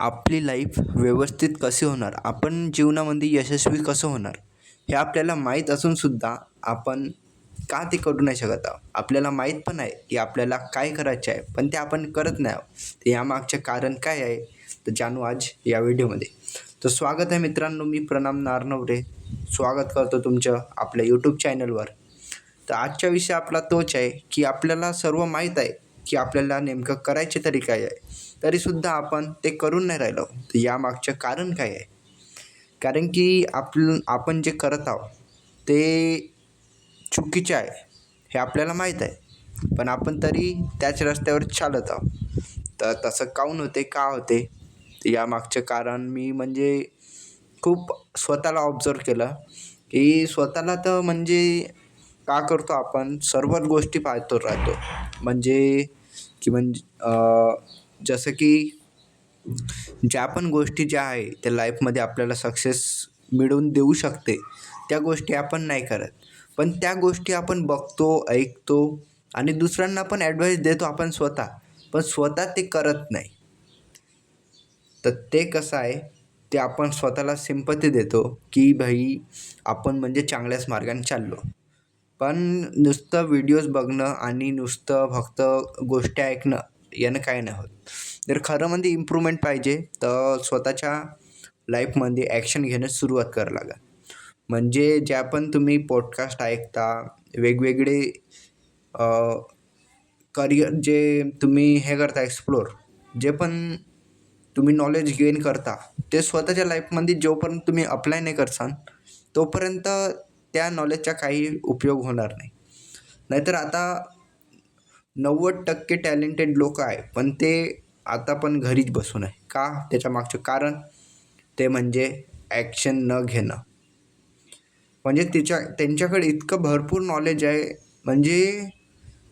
आपली लाईफ व्यवस्थित कशी होणार, आपण जीवनामध्ये यशस्वी कसं होणार, हे आपल्याला माहीत असूनसुद्धा आपण का ते करू नाही शकत आहोत. आपल्याला माहीत पण आहे की आपल्याला काय करायचे आहे, पण ते आपण करत नाही आहोत. तर यामागचे कारण काय आहे, तर जाणू आज या व्हिडिओमध्ये. तर स्वागत आहे मित्रांनो, मी प्रणाम नारनवरे स्वागत करतो तुमचं आपल्या यूट्यूब चॅनलवर. तर आजचा विषय आपला तोच आहे की आपल्याला सर्व माहीत आहे की आपल्याला नेमकं करायचे तरी काय आहे, तरीसुद्धा आपण ते करून नाही राहिलो. तर यामागचं कारण काय आहे? कारण की आपण जे करत आहोत ते चुकीचे आहे हे आपल्याला माहीत आहे, पण आपण तरी त्याच रस्त्यावर चालत आहोत. तर तसं काहून होते, का होते? तर यामागचं कारण मी म्हणजे खूप स्वतःला ऑब्झर्व केलं की स्वतःला तर म्हणजे का करतो आपण सर्वच गोष्टी पाहतो राहतो. म्हणजे की म्हणजे जसं की ज्या पण गोष्टी ज्या आहे त्या लाईफमध्ये आपल्याला सक्सेस मिळवून देऊ शकते, त्या गोष्टी आपण नाही करत. पण त्या गोष्टी आपण बघतो, ऐकतो आणि दुसऱ्यांना पण ॲडवाईस देतो आपण स्वतः, पण स्वतः ते करत नाही. तर ते कसं आहे, ते आपण स्वतःला सिम्पथी देतो की भाई आपण म्हणजे चांगल्याच मार्गाने चाललो. पण नुसतं व्हिडिओज बघणं आणि नुसतं फक्त गोष्टी ऐकणं यानं काय नाही होत. जर खरं म्हणजे इम्प्रूव्हमेंट पाहिजे तर स्वतःच्या लाईफमध्ये ॲक्शन घेण्यास सुरुवात करावं लागेल. म्हणजे ज्या पण तुम्ही पॉडकास्ट ऐकता, वेगवेगळे करिअर जे तुम्ही हे करता एक्सप्लोर, जे पण तुम्ही नॉलेज गेन करता, ते स्वतःच्या लाईफमध्ये जोपर्यंत तुम्ही अप्लाय नाही करसान तोपर्यंत त्या नॉलेजचा काही उपयोग होणार नाही. नाहीतर आता 90% टॅलेंटेड लोक आहे, पण ते आता पण घरीच बसून आहे. का? त्याच्या मागचं कारण ते म्हणजे ॲक्शन न घेणं. म्हणजे त्यांच्याकडे इतकं भरपूर नॉलेज आहे, म्हणजे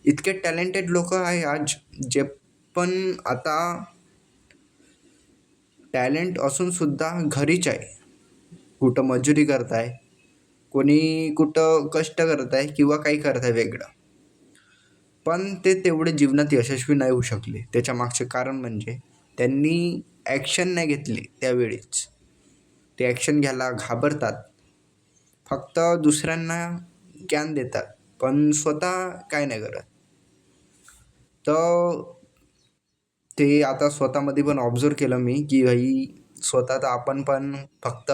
इतके टॅलेंटेड लोक आहे आज, जे पण आता टॅलेंट असूनसुद्धा घरीच आहे. कुठं मजुरी करत आहे, कोणी कुठं कष्ट करत आहे किंवा काही करत आहे वेगळं. पण ते तेवढे जीवनात यशस्वी नाही होऊ शकले. त्याच्या मागचे कारण म्हणजे त्यांनी ॲक्शन नाही घेतली त्यावेळीच. ते ॲक्शन घ्यायला घाबरतात. फक्त दुसऱ्यांना ज्ञान देतात, पण स्वतः काय नाही करत. तर ते आता स्वतःमध्ये पण ऑब्झर्व केलं मी की भाई स्वतः तर आपण पण फक्त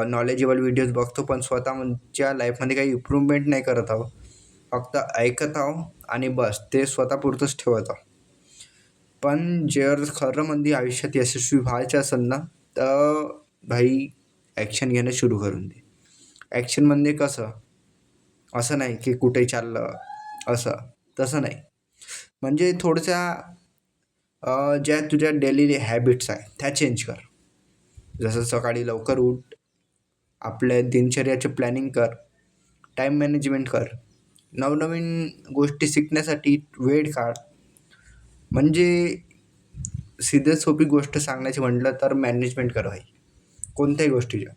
नॉलेजेबल व्हिडिओज बघतो, पण स्वतःच्या लाईफमध्ये काही इम्प्रूव्हमेंट नाही करत आहोत. फक्त ऐकत आहो आणि बस ते स्वतःपुरतंच ठेवत आहो. पण जर खरं म्हणजे आयुष्यात यशस्वी व्हायचं असेल ना, तर भाई ॲक्शन घेणं सुरू करून दे. ॲक्शन म्हणजे कसं, असं नाही की कुठे चाललं असं, तसं नाही. म्हणजे थोडंसं ज्या तुझ्या डेली हॅबिट्स आहे त्या चेंज कर. जसं सकाळी लवकर उठ, आपल्या दिनचर्याचे प्लॅनिंग कर, टाईम मॅनेजमेंट कर, नवनवीन गोष्टी शिकण्यासाठी वेळ काढ. म्हणजे सीधे सोपी गोष्ट सांगायची म्हटलं तर मॅनेजमेंट कर भाई, कोणत्याही गोष्टीच्या.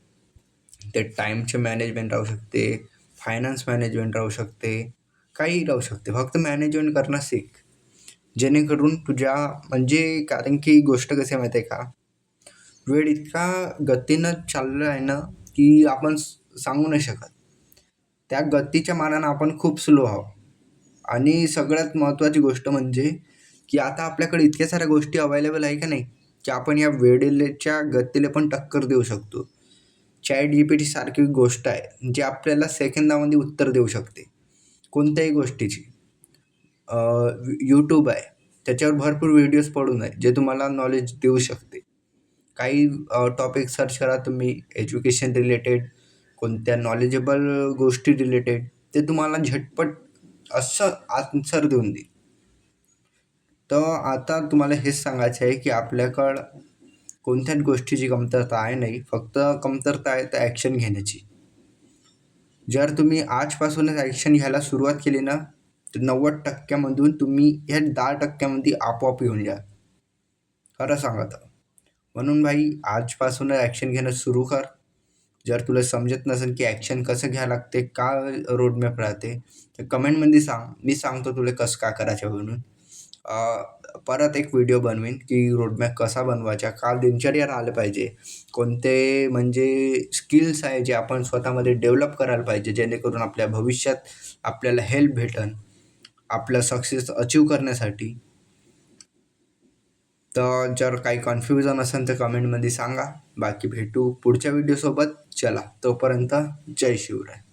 ते टाईमचे मॅनेजमेंट राहू शकते, फायनान्स मॅनेजमेंट राहू शकते, काहीही राहू शकते. फक्त मॅनेजमेंट करणं शिक, जेणेकरून तुझ्या म्हणजे कारण की गोष्ट कशी आहे माहिती आहे का, वेळ इतका गतीनं चाललं आहे ना की आपण सांगू नाही शकत. त्या गतीच्या मानानं आपण खूप स्लो आहोत. आणि सगळ्यात महत्त्वाची गोष्ट म्हणजे की आता आपल्याकडे इतक्या साऱ्या गोष्टी अवेलेबल आहे का नाही, की आपण या वेळेच्या गतीला पण टक्कर देऊ शकतो. ChatGPT सारखी गोष्ट आहे जी आपल्याला सेकंदामध्ये उत्तर देऊ शकते कोणत्याही गोष्टीची. यूट्यूब आहे, त्याच्यावर भरपूर व्हिडिओज पडून आहे जे तुम्हाला नॉलेज देऊ शकते. काही टॉपिक सर्च करा तुम्ही, एज्युकेशन रिलेटेड, कोणत्या नॉलेजेबल गोष्टी रिलेटेड, ते तुम्हाला झटपट असं आन्सर देऊन देईल. तर आता तुम्हाला हेच सांगायचं आहे की आपल्याकडं कोणत्याच गोष्टीची कमतरता आहे नाही, फक्त कमतरता आहे तर ॲक्शन घेण्याची. जर तुम्ही आजपासूनच ॲक्शन घ्यायला सुरुवात केली ना, तर 90%मधून तुम्ही ह्या 10%मध्ये आपोआप येऊन जाल. खरं सांगत आहे. म्हणून भाई आजपासूनच ॲक्शन घेणं सुरू कर. जर तुला समजत नसेल की ॲक्शन कसं घ्यावं लागते, का रोडमॅप राहते, तर कमेंटमध्ये सांग, मी सांगतो तुला कसं काय करायचं म्हणून. परत एक व्हिडिओ बनवीन की रोडमॅप कसा बनवायचा, का दिनचर्या राहिलं पाहिजे, कोणते म्हणजे स्किल्स आहे जे आपण स्वतःमध्ये डेव्हलप करायला पाहिजे, जेणेकरून आपल्या भविष्यात आपल्याला हेल्प भेटन आपलं सक्सेस अचीव करण्यासाठी. तर जर काही कन्फ्युजन असेल तर कमेंटमध्ये सांगा. बाकी भेटू पुढच्या व्हिडिओसोबत. चला तोपर्यंत जय शिवराय.